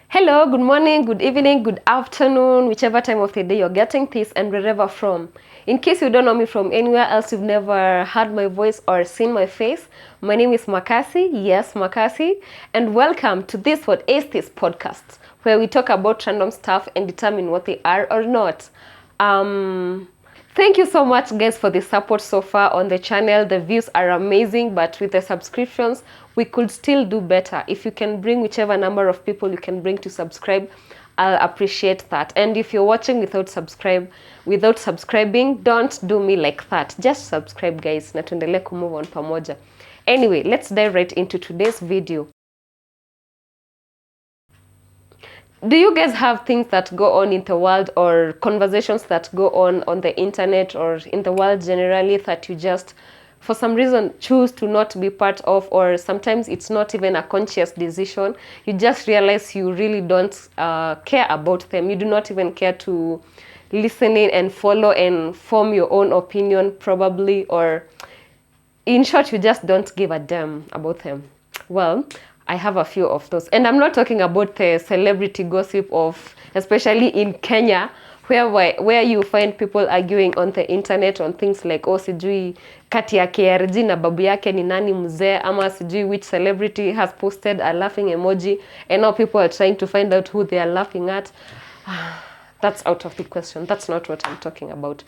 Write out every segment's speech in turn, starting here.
Hello, good morning, good evening, good afternoon, whichever time of the day you're getting this and wherever from. In case you don't know me from anywhere else, you've never heard my voice or seen my face, my name is Makasi, yes, Makasi, and welcome to this What Is This podcast, where we talk about random stuff and determine what they are or not. Thank you so much, guys, for the support so far on the channel. The views are amazing, but with the subscriptions, we could still do better. If you can bring whichever number of people you can bring to subscribe, I'll appreciate that. And if you're watching without subscribing, don't do me like that. Just subscribe, guys, na tuendelee kumove on pamoja. Anyway, let's dive right into today's video. Do you guys have things that go on in the world or conversations that go on the internet or in the world generally that you just for some reason choose to not be part of, or sometimes it's not even a conscious decision, you just realize you really don't care about them, you do not even care to listen in and follow and form your own opinion probably, or in short, you just don't give a damn about them? Well, I have a few of those. And I'm not talking about the celebrity gossip of, especially in Kenya, where you find people arguing on the internet on things like, oh, sijui kati ya KRG na babu yake ni nani mzee, ama sijui which celebrity has posted a laughing emoji, and now people are trying to find out who they are laughing at. That's out of the question. That's not what I'm talking about.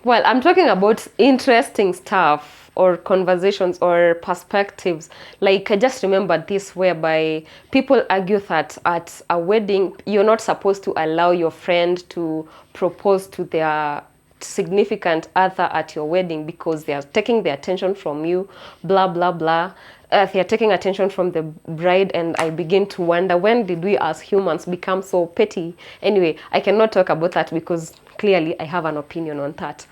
Well, I'm talking about interesting stuff or conversations or perspectives. Like, I just remember this whereby people argue that at a wedding, you're not supposed to allow your friend to propose to their significant other at your wedding because they are taking the attention from you, blah, blah, blah. They are taking attention from the bride, and I begin to wonder, when did we as humans become so petty? Anyway, I cannot talk about that because clearly I have an opinion on that.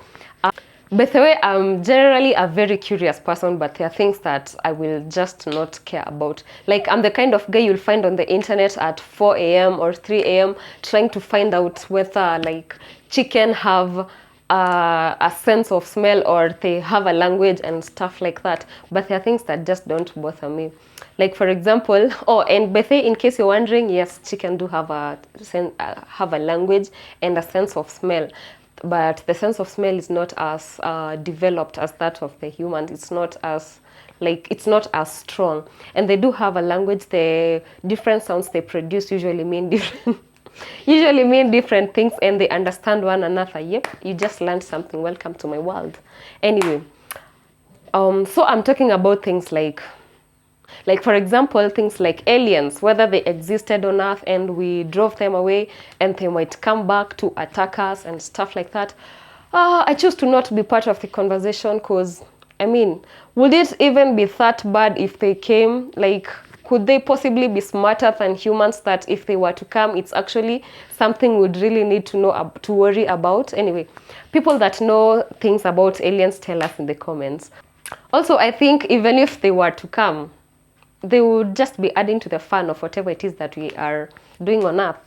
By the way, I'm generally a very curious person, but there are things that I will just not care about. Like, I'm the kind of guy you'll find on the internet at 4 a.m. or 3 a.m. trying to find out whether, like, chicken have a sense of smell or they have a language and stuff like that. But there are things that just don't bother me. Like, for example, and by the way, in case you're wondering, yes, chicken do have a language and a sense of smell. But the sense of smell is not as developed as that of the human. It's not as strong. And they do have a language. The different sounds they produce usually mean different things, and they understand one another. Yep, you just learned something. Welcome to my world. Anyway, so I'm talking about things like for example, things like aliens, whether they existed on Earth and we drove them away and they might come back to attack us and stuff like that. I choose to not be part of the conversation because, I mean, would it even be that bad if they came? Like, could they possibly be smarter than humans that if they were to come, it's actually something we'd really need to know, to worry about? Anyway, people that know things about aliens, tell us in the comments. Also, I think even if they were to come, they would just be adding to the fun of whatever it is that we are doing on Earth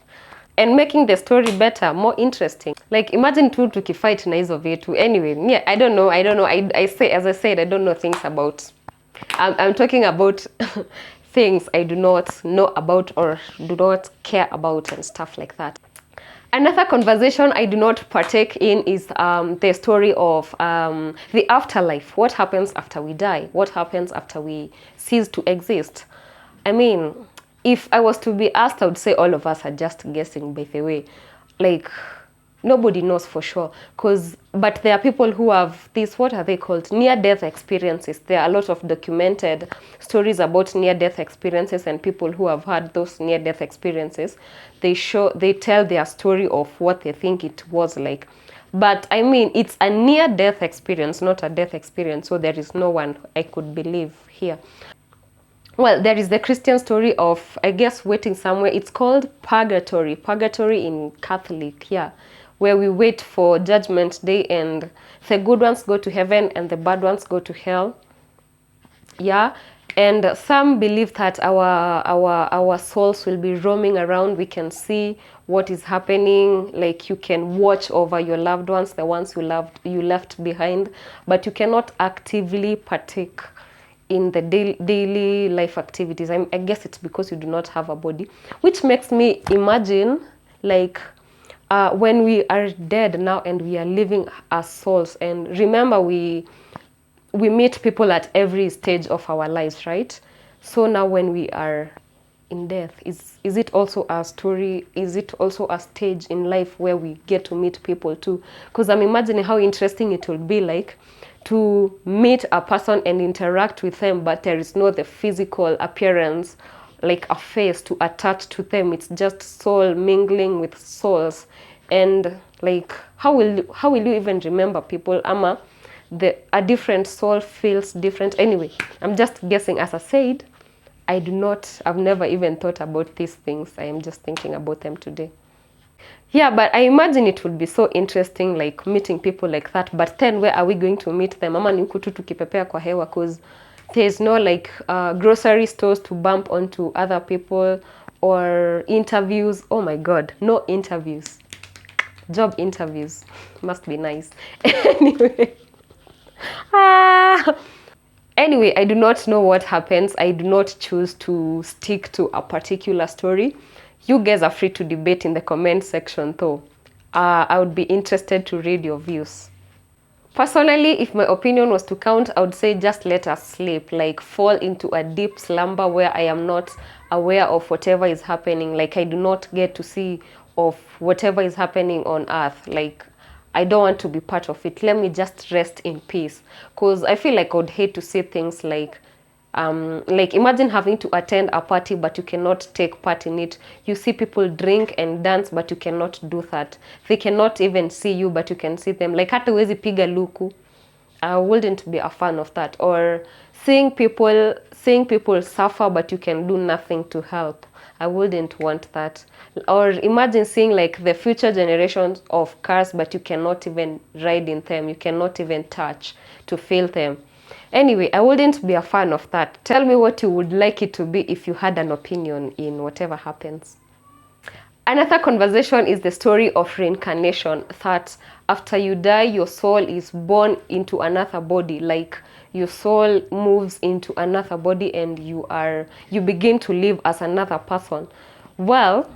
and making the story better, more interesting. Like, imagine tu tukifight na hizo vitu. Anyway, yeah, I don't know. I say, as I said, I don't know things about. I'm talking about things I do not know about or do not care about and stuff like that. Another conversation I do not partake in is the story of the afterlife. What happens after we die? What happens after we cease to exist? I mean, if I was to be asked, I would say all of us are just guessing, by the way. Like, nobody knows for sure. But there are people who have these, what are they called? Near-death experiences. There are a lot of documented stories about near-death experiences, and people who have had those near-death experiences, they tell their story of what they think it was like. But I mean, it's a near-death experience, not a death experience, so there is no one I could believe here. Well, there is the Christian story of, I guess, waiting somewhere. It's called Purgatory. Purgatory in Catholic, yeah, where we wait for Judgment Day, and the good ones go to heaven and the bad ones go to hell. Yeah, and some believe that our souls will be roaming around. We can see what is happening. Like, you can watch over your loved ones, the ones you left behind, but you cannot actively partake in the daily life activities. I guess it's because you do not have a body, which makes me imagine like when we are dead now and we are living as souls. And remember, we meet people at every stage of our lives, right? So now when we are in death, is it also a story? Is it also a stage in life where we get to meet people too? Because I'm imagining how interesting it will be like to meet a person and interact with them, but there is no the physical appearance, like a face to attach to them. It's just soul mingling with souls. And like how will you even remember people? A different soul feels different. Anyway, I'm just guessing. As I said, I've never even thought about these things. I am just thinking about them today. Yeah, but I imagine it would be so interesting, like meeting people like that. But then where are we going to meet them? Ama ni huku tu tukipepea kwa hewa, because there's no like grocery stores to bump onto other people or interviews. Oh my God, no interviews. Job interviews must be nice. Anyway. Anyway, I do not know what happens. I do not choose to stick to a particular story. You guys are free to debate in the comment section though. I would be interested to read your views. Personally, if my opinion was to count, I would say just let us sleep, like fall into a deep slumber where I am not aware of whatever is happening. Like I do not get to see of whatever is happening on earth. Like I don't want to be part of it. Let me just rest in peace. Because I feel like I would hate to see things like imagine having to attend a party but you cannot take part in it. You see people drink and dance but you cannot do that. They cannot even see you but you can see them. Like hata huwezi piga luku. I wouldn't be a fan of that. Or seeing people suffer but you can do nothing to help. I wouldn't want that. Or imagine seeing like the future generations of cars but you cannot even ride in them. You cannot even touch to feel them. Anyway, I wouldn't be a fan of that. Tell me what you would like it to be if you had an opinion in whatever happens. Another conversation is the story of reincarnation, that after you die, your soul is born into another body. Like your soul moves into another body and you begin to live as another person. Well,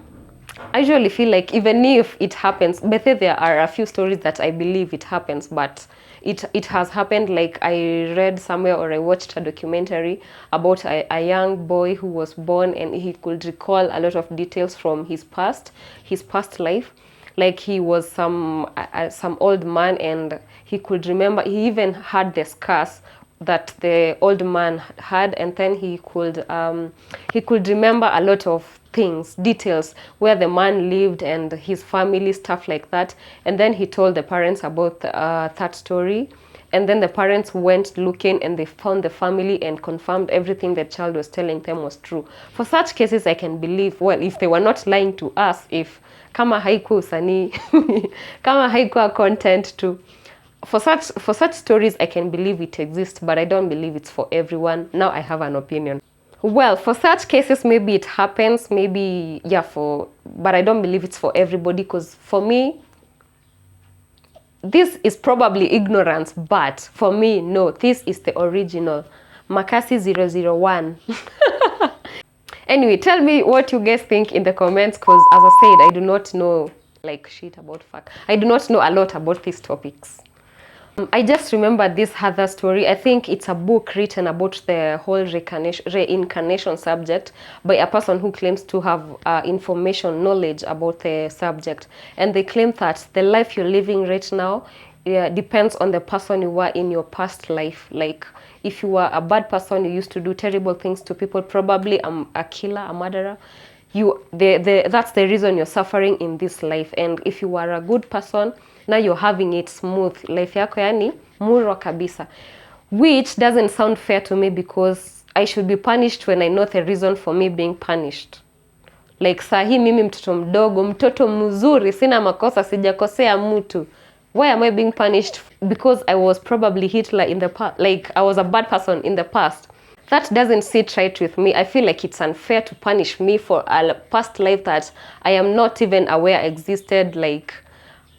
I usually feel like even if it happens, but there are a few stories that I believe it happens, but it has happened. Like I read somewhere or I watched a documentary about a young boy who was born and he could recall a lot of details from his past life. Like he was some old man and he could remember, he even had the scars that the old man had, and then he could remember a lot of things, details, where the man lived and his family, stuff like that. And then he told the parents about that story, and then the parents went looking and they found the family and confirmed everything the child was telling them was true. For such cases I can believe, well, if they were not lying to us, if kama haikuwa usanii kama haikuwa content too. For such stories I can believe it exists, but I don't believe it's for everyone. Now I have an opinion. Well, for such cases maybe it happens, maybe but I don't believe it's for everybody, because for me this is probably ignorance, but for me no, this is the original. Makasi 001. Anyway, tell me what you guys think in the comments, because as I said, I do not know like shit about fuck. I do not know a lot about these topics. I just remember this other story. I think it's a book written about the whole reincarnation subject by a person who claims to have knowledge about the subject. And they claim that the life you're living right now depends on the person you were in your past life. Like if you were a bad person, you used to do terrible things to people, probably a killer, a murderer. That's the reason you're suffering in this life. And if you were a good person, now you're having it smooth. Life yako yani murwa kabisa. Which doesn't sound fair to me, because I should be punished when I know the reason for me being punished. Like sahi mimi mtoto mdogo, mtoto mzuri, sina makosa, sijakosea mtu. Why am I being punished? Because I was probably Hitler in the past. Like I was a bad person in the past. That doesn't sit right with me. I feel like it's unfair to punish me for a past life that I am not even aware existed. Like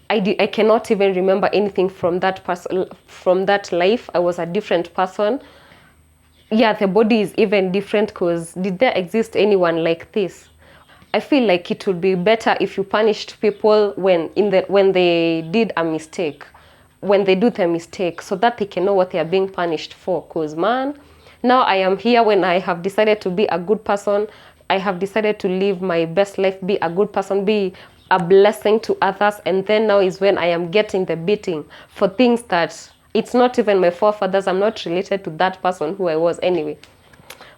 I cannot even remember anything from that life. I was a different person. yeah, the body is even different, because did there exist anyone like this? I feel like it would be better if you punished people when they did a mistake, when they do their mistake, so that they can know what they are being punished for. Because man, now I am here when I have decided to be a good person. I have decided to live my best life, be a good person, be a blessing to others, and then now is when I am getting the beating for things that it's not even my forefathers. I'm not related to that person who I was anyway.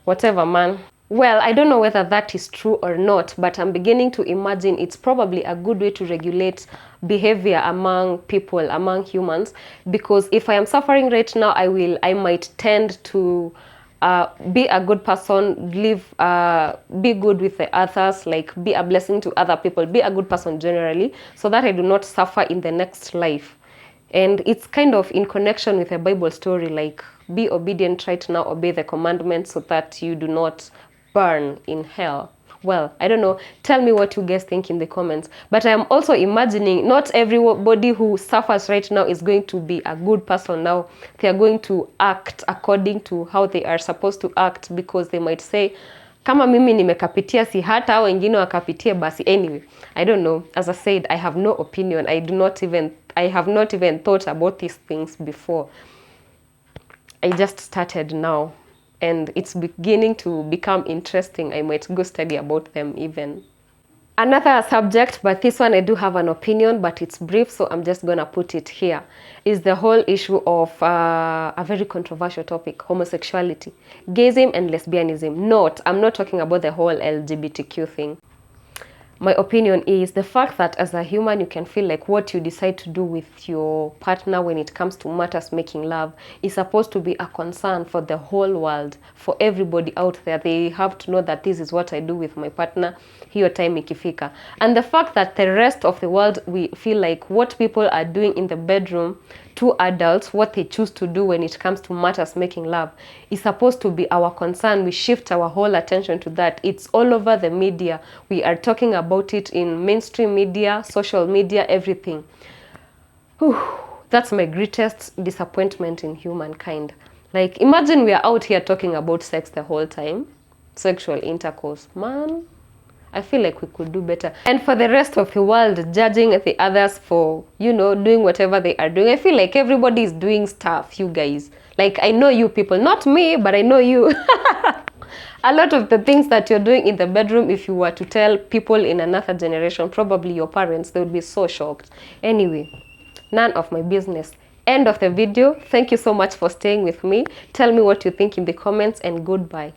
Whatever, man. Well, I don't know whether that is true or not, but I'm beginning to imagine it's probably a good way to regulate behavior among people, among humans, because if I am suffering right now, I might tend to be a good person, be good with the others, like be a blessing to other people, be a good person generally, so that I do not suffer in the next life. And it's kind of in connection with a Bible story, like be obedient right now, obey the commandments so that you do not burn in hell. Well, I don't know. Tell me what you guys think in the comments. But I'm also imagining not everybody who suffers right now is going to be a good person now. They are going to act according to how they are supposed to act, because they might say, kama mimi nimekapitia si hata hao wengine wakapitia basi. Anyway, I don't know. As I said, I have no opinion. I have not even thought about these things before. I just started now, and it's beginning to become interesting. I might go study about them even. Another subject, but this one I do have an opinion, but it's brief, so I'm just gonna put it here, is the whole issue of a very controversial topic, homosexuality, gayism and lesbianism. I'm not talking about the whole LGBTQ thing. My opinion is the fact that as a human, you can feel like what you decide to do with your partner when it comes to matters making love is supposed to be a concern for the whole world, for everybody out there. They have to know that this is what I do with my partner, hiyo time ikifika. And the fact that the rest of the world, we feel like what people are doing in the bedroom, two adults, what they choose to do when it comes to matters making love is supposed to be our concern. We shift our whole attention to that. It's all over the media. We are talking about it in mainstream media, social media, everything. Whew, that's my greatest disappointment in humankind. Like, imagine we are out here talking about sex the whole time, sexual intercourse. Man, I feel like we could do better. And for the rest of the world, judging the others for, doing whatever they are doing. I feel like everybody is doing stuff, you guys. Like, I know you people, not me, but I know you. A lot of the things that you're doing in the bedroom, if you were to tell people in another generation, probably your parents, they would be so shocked. Anyway, none of my business. End of the video. Thank you so much for staying with me. Tell me what you think in the comments, and goodbye.